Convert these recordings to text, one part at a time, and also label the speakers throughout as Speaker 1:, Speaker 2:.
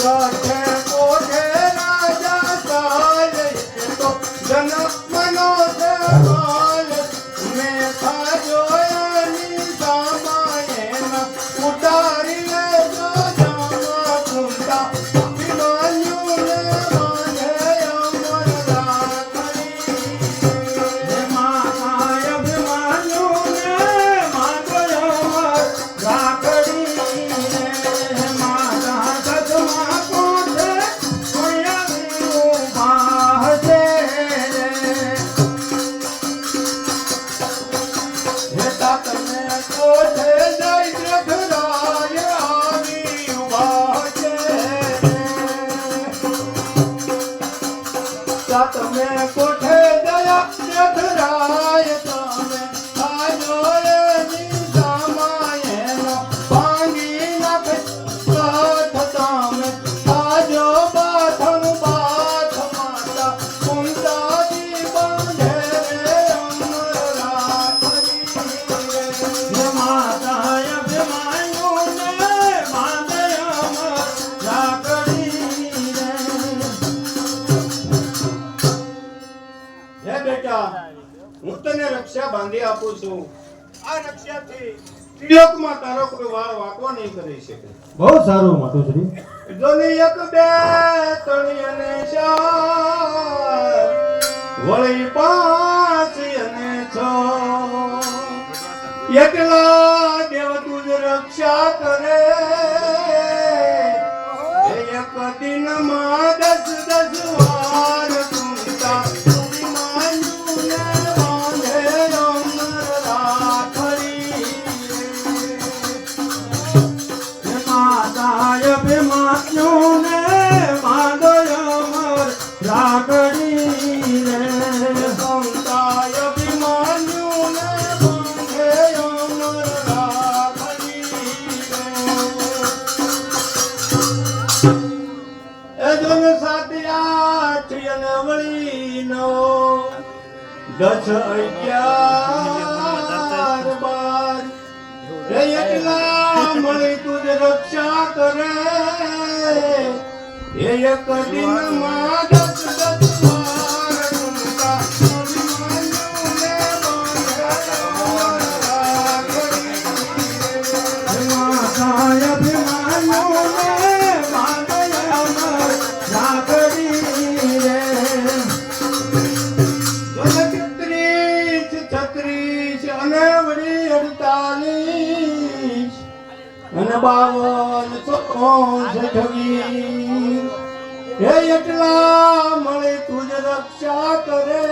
Speaker 1: કાઠે કોઠે રાજા ચાલે તો જન્મનો સવાલ મેં થાજો એની સામાયના ઉતારી લેજો જામા કુંતા અભિમાન્યુને માને અમર રાખડી
Speaker 2: માતા અભિમાન્યુને માને અમર રાખડી માતા સતમા કોઠે કોયાની ઉભા છે
Speaker 1: હેતા તમે કોઠે જઈ રખરાય આવી ઉભા છે તા તમે કોઠે જયા રખરાય તમે થાજો એની સામાયનો ભાંગી નાખે કાઠ તમે થાજો બાથમ બાથ માતા કુંતાજી બાંધે રે અમર રાખડી
Speaker 2: માતા અભિમાન્યુને માને અમર રાખડી
Speaker 1: હે બેટા હું તને રક્ષા બાંધી આપું છું આ રક્ષાથી ત્રિલોકમાં તારો કોઈ વાળ વાંકો નહીં કરી શકે
Speaker 2: બહુ સારું માતુશ્રી
Speaker 1: જોની એક બે ત્રણ અને ચાર વળી પાંચ અને છ એકલા દેવ તુજ રક્ષા કરે એ એક દિનમાં 10 વાર કુંતા અભિમાન્યુને બાંધે અમર રાખડી
Speaker 2: માતા અભિમાન્યુને માને અમર રાખડી
Speaker 1: કુંતા અભિમાન્યુને બાંધે અમર રાખડી એ જોન 7 8 અને વળી 9 10 11 12 એ એકલા મળી તુજ રક્ષા કરે એ એક દિનમાં 10 વાર કુંતા અભિમાન્યુને બાંધે અમર રાખડી
Speaker 2: માતા અભિમાન્યુને માને અમર રાખડી
Speaker 1: ત્રીસ 36 અને વળી 48 અને 52 28 હે એટલા મળે તુજ રક્ષા કરે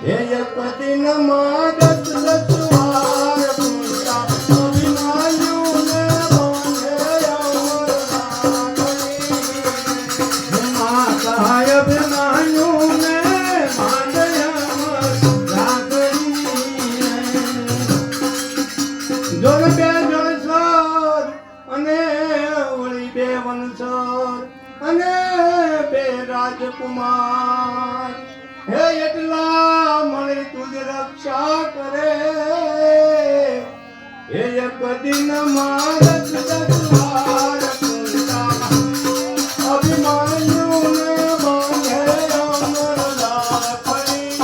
Speaker 1: હે એક દિનમાં 10 વાર કુંતા અભિમાન્યુને બાંધે અમર રાખડી
Speaker 2: માતા અભિમાન્યુને માને અમર રાખડી
Speaker 1: જોન બે જણસર અને વળી 2 વંશર અને 2 રાજકુમાર હે એટલા મળે તુજ રક્ષા કરે હે એક દિનમાં 10 વાર કુંતા અભિમાન્યુને બાંધે અમર રાખડી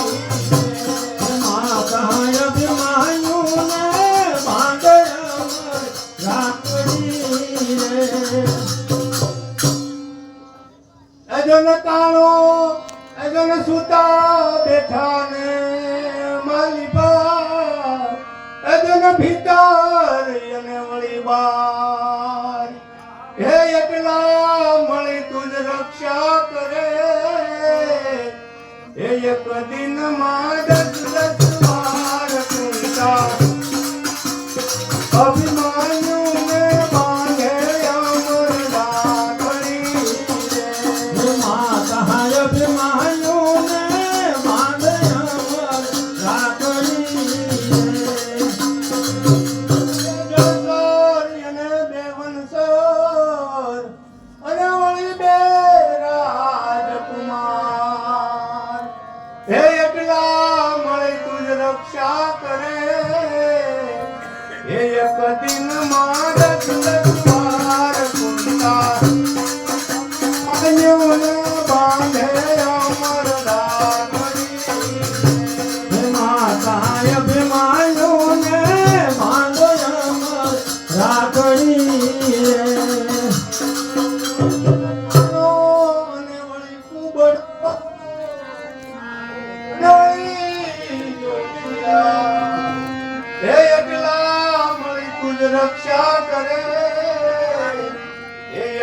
Speaker 2: માતા અભિમાન્યુને માને અમર રાખડી
Speaker 1: એજન કાણો એજન સુતા બેઠા ને માલિબા એજન ભીતર અને વળી બાર હે એકલા મળી તુજ રક્ષા કરે હે એક દિનમાં 10 વાર કુંતા અભિમાન્યુને બાંધે અમર રાખડી
Speaker 2: માતા અભિમાન્યુને માને અમર રાખડી
Speaker 1: અને 2 વંશર અને વળી 2 રાજકુમાર હે એકલા મળે તુજ રક્ષા કરે હે એક દિન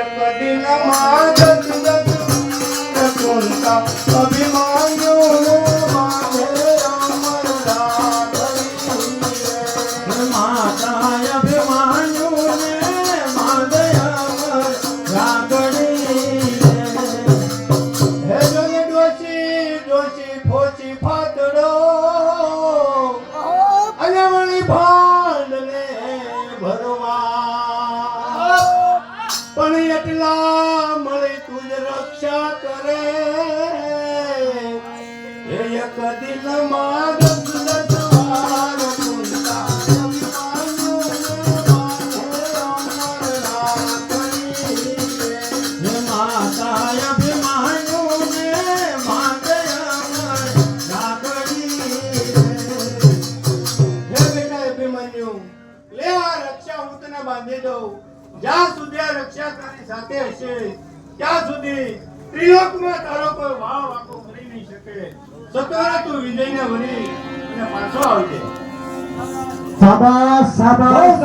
Speaker 1: એક દિનમાં દસ દસ કુંતા અભિમાન્યુ માથે અમર રાખડી
Speaker 2: માતા અભિમાન્યુને બાંધે અમર રાખડી
Speaker 1: હે જોને ડોશી ડોશી ફોચી ફાતડો અને વળી ભાંડને ભરવા પણ એટલા મળી તુજ રક્ષા કરે હે એક દિનમાં દસ દસ વાર કુંતા
Speaker 2: માતા અભિમાન્યુને બાંધે અમર રાખડી
Speaker 1: હે બેટા અભિમન્યુ લે આ રક્ષા હું તને બાંધી દઉં જ્યાં સુધી આ રક્ષા તારી સાથે હશે ત્યાં સુધી ત્રિલોકમાં તારો કોઈ વાળ વાંકો કરી નહીં શકે સત્વરે તું વિજયને વળી અને પાછો આવજે
Speaker 2: શાબાશ શાબાશ